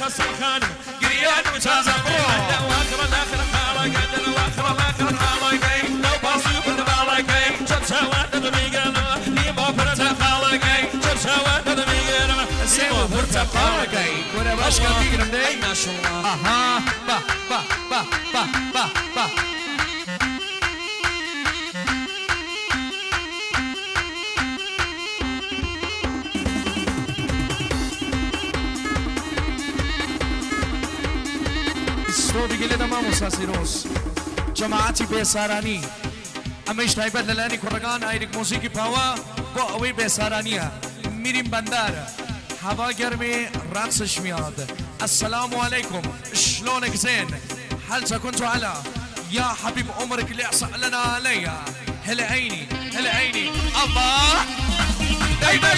راس الخانم قريان وتازبرو واخر الاخر خالق عندنا واخر الاخر خالقي لو باصيب بالبالقي شرشوات دميقنا نيمو فرتا خالقي شرشوات دميقنا سيمو فرتا خالقي ولا باش كان اي ما شاء الله اها با با با با با با استودي قلنا ما مساسيروس جماعتي بيساراني امیش تایبت للانی کرگان ایرک موسیقی پاوا با اوی بسارانیه میریم بندر هوا گرمی رقصش میاد السلام عليكم شلونك زين هل كنت على يا حبيب عمرك اللي سألنا عليا هلا عيني هلا عيني الله دايما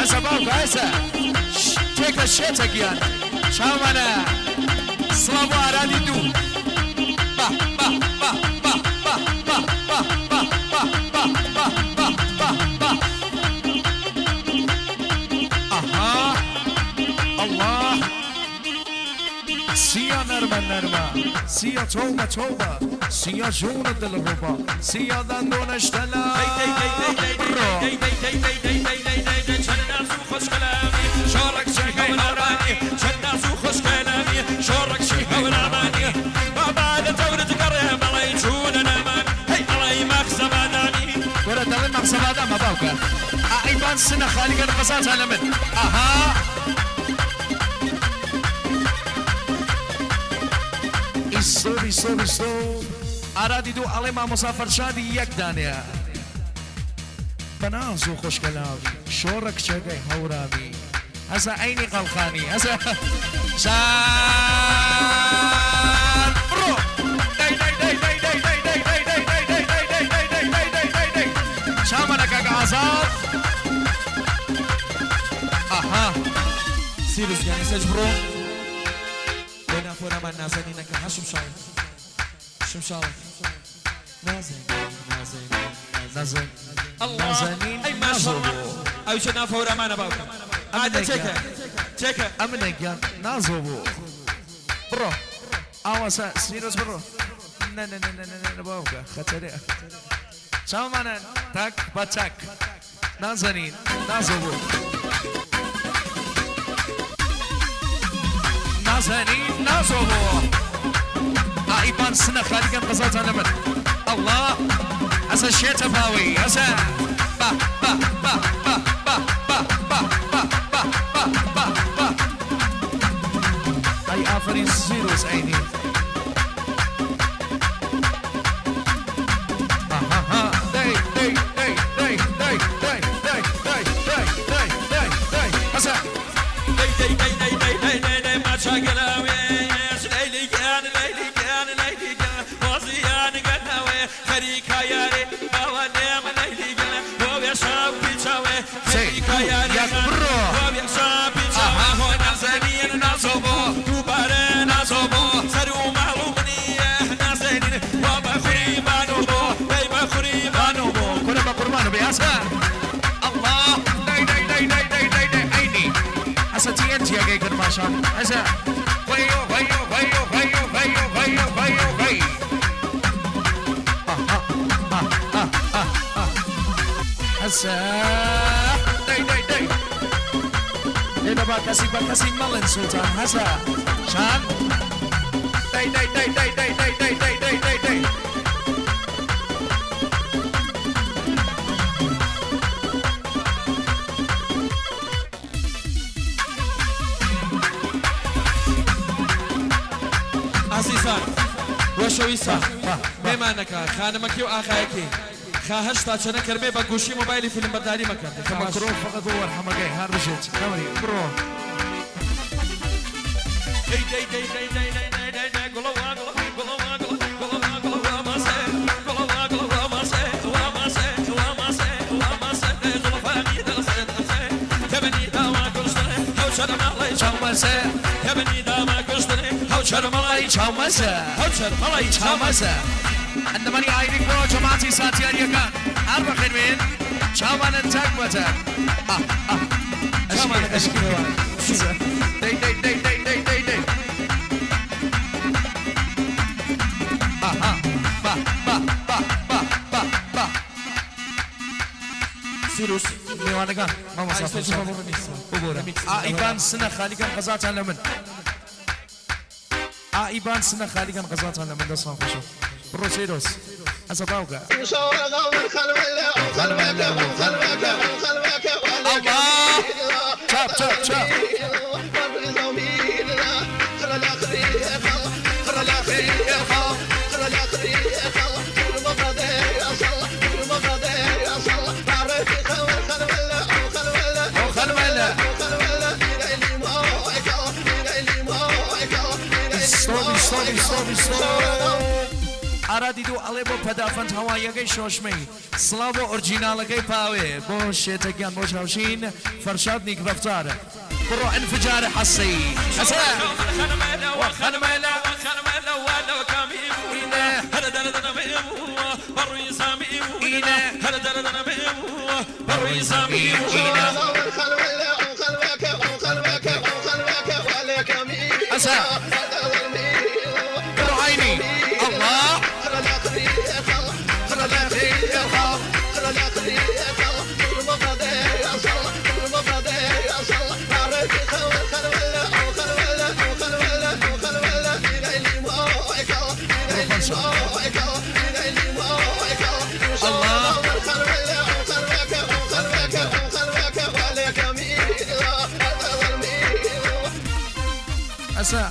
هسه باوك هسه تيك الشتك يعني شامنا صلابو ارادي دو با با با با با با با با با با با با با اها الله سيا نرمة نرمة سيا توبة توبة سيا جون الدلربة سيا دندون اشتلا شورك شيخ ونراني شناس وخش كلامي شورك شيخ ونراني ما بعد دورة قريب الله يجوننا من هي الله يمخزب ادامي ولا دلن مخزب ادام اباوكا ايبان سنة خالق القصات على من اها استوب ارادي دو علي ما مسافر شادي يك دانيا بناز وخش كلامي شورك شقي هورامي هسا عيني قلقاني هسا شان برو داي داي داي داي داي داي داي داي داي داي داي داي داي داي داي داي داي داي شاملك عزاز اها سيريس يعني سجبرو بينا فورا ما نازنينك هشم شاي شمشاوي نازن نازن نازن الله نازنين اي ما شاء الله او شنا فورا ما نباوكم هذا تشيكا امنك يا نازوبو برو اواسا سيروس برو نا نا نا نا نا باوكا خطري شامانا تاك باتاك نازنين نازوبو نازنين نازوبو ايبان سنة خارجا قصات على من الله هسا الشيء باوي هسا با با با با با با با با با با با با اي افرين زيروز عيني اها داي داي داي داي داي داي داي داي داي داي داي داي هسا داي داي داي داي داي داي داي داي ما تشاقلاوي ليلي كان ليلي كان ليلي كان وصيان قناوي خريكا ياري باوا نيم ليلي كان هو يشاب بيشاوي خريكا ياري هو يشاب بيشاوي هو نازنين نازوبو دوباره نازوبو سرو معلومنيه نازنين وبخري بانوبو بي بخري بانوبو كنا بقربانو بياسا الله داي داي داي داي داي داي داي عيني هسا تي انت يا جيكر ما شاء الله هسا ويو ويو ويو ويو ويو ويو ويو ويو هسا داي داي داي هنا بكاسي مالن سلطان هسا شان داي داي داي داي داي داي داي داي داي داي داي عزيزان وشويسا ميمانك خانمك وآخايكي خاهشتا چنه کرمه با گوشی موبایلی فیلم برداری مکرده مکرو فقط هو ارحمك هار بشت كامري برو داي داي داي داي داي داي داي داي قولوا ما سي قولوا ما سي فاني درسن تبني داما كرستني هو شرم الله چامسه تبني داما كرستني هو شرم الله چامسه هو شرم الله چامسه عندما ني ايدك برو جماعتي ساتي اريكان هر بخیر بین چامان تک بتر چامان اشکی دی دی دی دی دی دی دی آها با با با با با با سیروس میوانگان ما مسافر شد ببورم ایبان سنه خالی کن قضاتان لمن ایبان سنه خالی کن قضاتان لمن دست ما خوشو برو سیروس هسا باوكا الله شاب شاب شاب أراديدو على بو بدافن هوايا جاي شوشمي سلابو أورجينال جاي باوي بو شيتاجان بو شاوشين فرشاد نيك رفتار برو انفجار حسي حسن وخنملا وخنملا ولا كامي هلا دردنا بيمو برو يسامي هلا دردنا بيمو برو يسامي حسن برو عيني الله أسا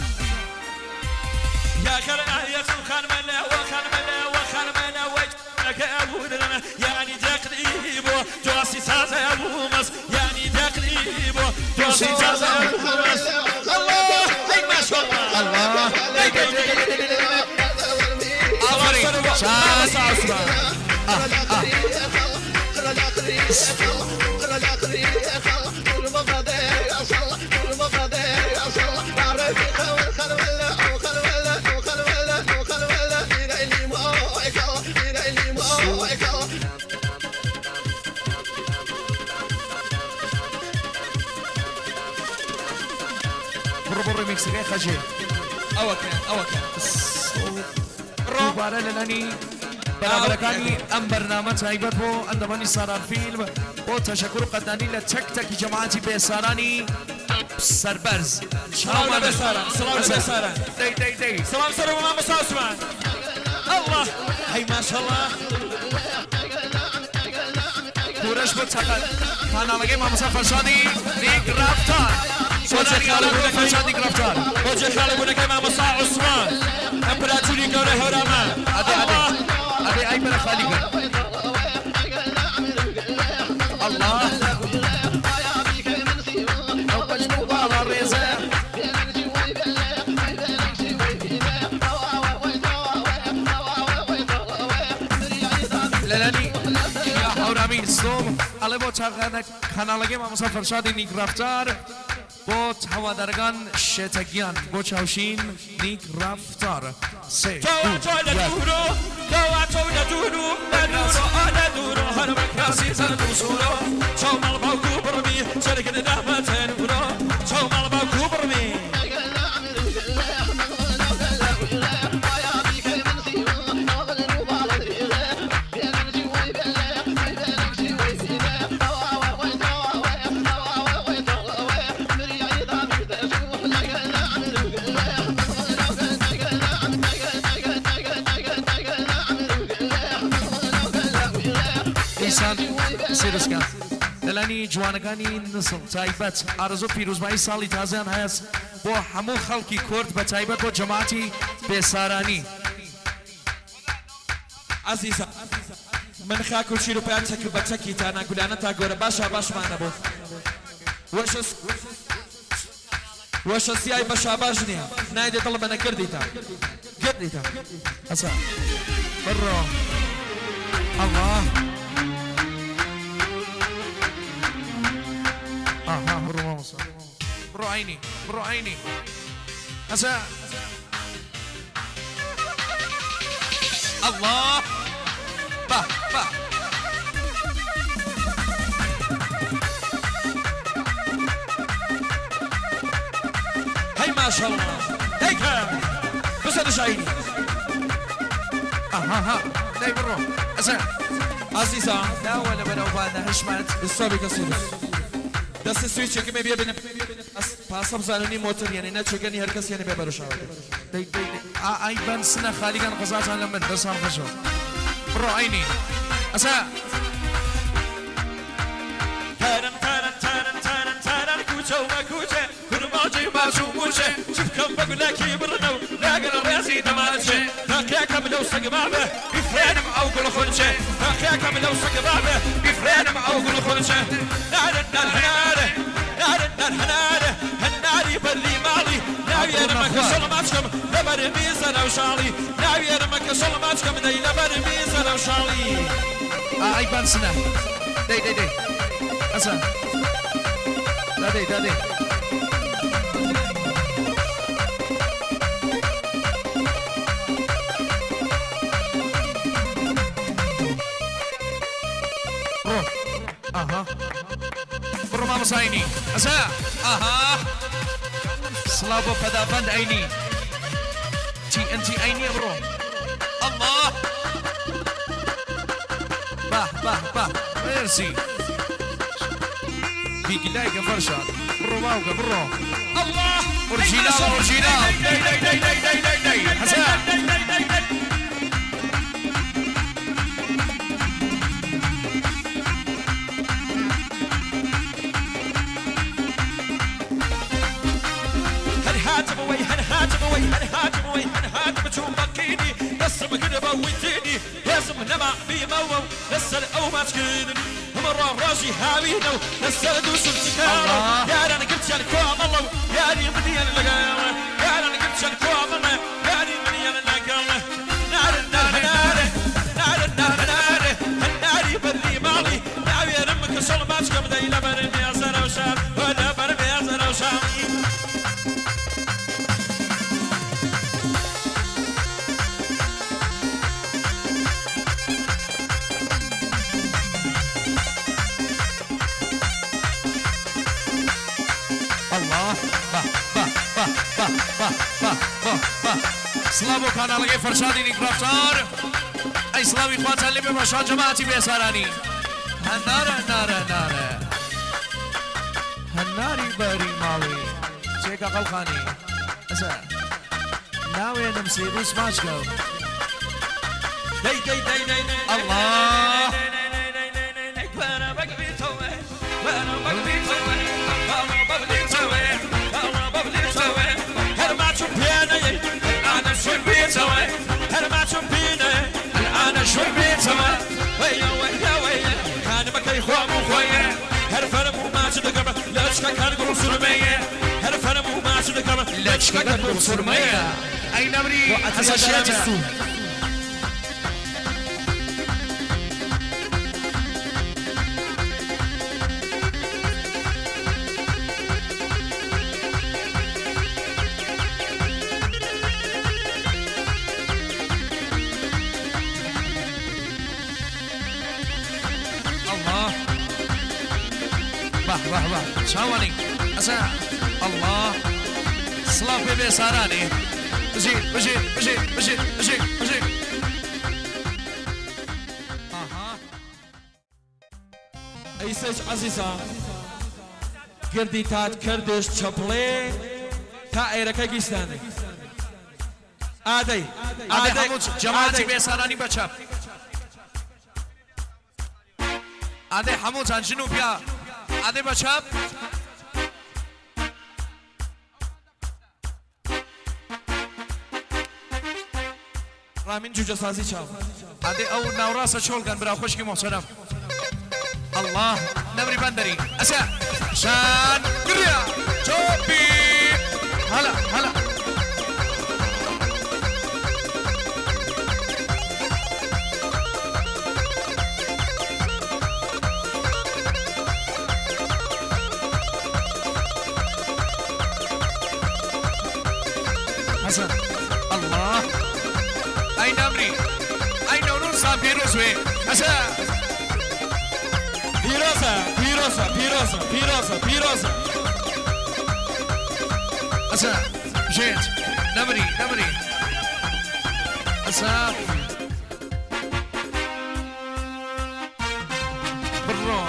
يا خرعية خرمنا وخرمنا وخرمنا وجهك أبودنا يعني تقريبه جواسي سازا أبو مس يعني تقريبه جواسي سازا أبو مس الله هاي ما شاء الله الله آفرين شاس برو ريميكس غير خجل أوكا دوباره لنانی برابرکانی ام برنامه تایبت بو اندوانی سارار فیلم با تشکر قدردانی لتک تک جماعتی بیسارانی سربرز سلام بسارة سلام بسارة دی دی دی سلام سر وما مساسمان الله هاي ما شاء الله پورش بود چقدر کانالگه ما مسافر شادی نیک رفتار سوچه خاله بوده فرشاد نیک رفتار وجه خاله بوده که ما مسا عثمان امپراتوری گوره هرامه ادي اي بلا خالق الله او بجمو بابا الريزة للاني يا حورامي الصوم على بو چاقانك کانالگه ما مسافر شادی نیک رفتار با هوادارگان شتگیان با چاوشین نیک رفتار سه دورو هر مکاسی سر دوسورو چو مال باکو برمی شرکت دهمتن برو چو مال باکو برمی سیروس کن دلانی جوانگانی نسل تایبت آرزو پیروزبایی سالی تازیان هست با همو خلقی کرد به تایبت با جماعتی بسارانی عزیزا من خاکو شیرو پیان چک بچکی تا نگولیانا تا گوره باشا باش مانه بو وش سیای باشا باش نیا نایده طلب انا کردی تا أسا برو الله برو ماموسا برو عيني أسا الله با ما شاء الله هيك بس انا شايفني ها داي برو اسا عزيزة لا ولا بلا وبعدها هشمت الصبي قصير دست سویچ که میبینه بین پاسم زنونی موتور یعنی نه چگنی هر کس یعنی ببرش آورد داي اي بان سنة خالي كان قصاص على من بس هم خشوا برو عيني اسا ترن ترن ترن ترن ترن کوچه و کوچه کرماجی باشو موشه شوف كم بقول لك يبرنو لاقى الراسي دماشه تاكاك لو سقبابه بفران معوقل خنشه تاكاك لو سقبابه بفران معوقل خنشه نار النار نار النار النار يبري مالي ناوي انا ما كسل ماتكم لبر ميزه لو شالي ناوي انا ما كسل ماتكم دي لبر ميزه لو شالي اي بان سنة داي اسا داي برو ما مصايني اسا سلابو فدا بند عيني انتي عيني برو الله باه ميرسي بيك لايك فرشة برو باوكا برو الله اورجينال حسن هاتم شو مكيني لسه مقربة ويتيني لازم نمع بيموو لسه الأو ماسكيني مرة راسي هاوينو لسه دوس السكارة يا أنا قلت يا الكوام الله يا أني مني أنا لقاوة يا أنا قلت يا الكوام الله يا أني مني أنا لقاوة نار النار نار نار النار نار النار يبري مالي ناوي أرمك صل ماسكم داي لا برمي أزر وشام ولا برمي أزر وشام سلامو كان على فرشادي نكرافتار اي سلامي اخوات اللي بمشان جماعتي بيساراني هناري باري مالي شيكا قلقاني اسا ناوي نمسيروس ماشكو داي الله وانا بقبي توي وانا بقبي توي وانا بقبي توي وانا بقبي توي هل ما تشوفيني انا شو بيتوي هل ما تشوفيني انا شو بيتوي ويا كان بكي خوام خويا هل فرمو ما تدقم لا تشكا كان قرص رمية هل فرمو ما تدقم لا تشكا كان قرص رمية اي نمري حساشياتا باه شاواني اسا الله سلاف بيبي ساراني بجي اي سيج عزيزة قردي تات كردش چپلي تا ايركا گيستاني آدي همون جماعتي بيساراني بچپ آدي همون جنوب يا آدي بچپ رامين جوجة سازي چاو آدي او نوراسة شول كان برا خوشكي محسنم الله نمري بندري اسا شان قريا جوبي هلا حسن الله اي نمري اي نورون سام بيروزوي اسا بيروسا اسا جيت نمري نمري أساق برو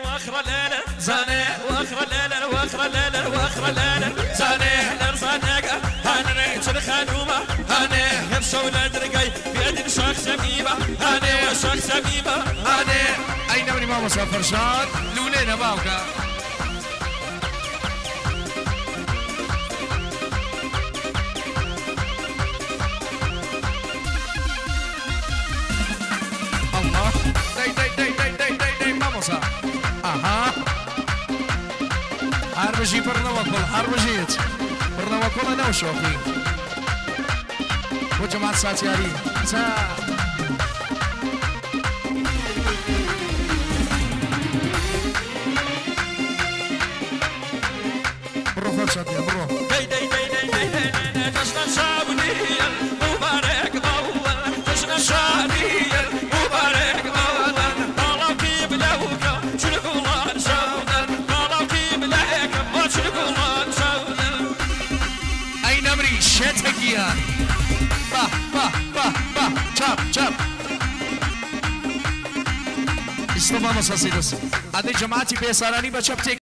واخر ليلة زاني واخر ليلة واخر ليلة واخر ليلة زاني نرزانك هاني ترخانوما هاني هرشو لدرقاي بيد شخص ميبا هاني شخص ميبا هاني أي نمري ماما سافر شاد لولينا باوكا الله داي ماموسا اها هربجي برنوكل هربجيت برنوكل انا وشوقي وجماعة ساتياري تا برو فرشات يا برو داي تشنا شابني مبارك اول تشنا شابني مبارك اول طلعوا كيف لوكا شنو الله شاونا طلعوا كيف لك ما شنو الله شاونا اي نمري شتكيان با چاپ استمام اساسی دست. ادی جماعتی به سرانی با چپ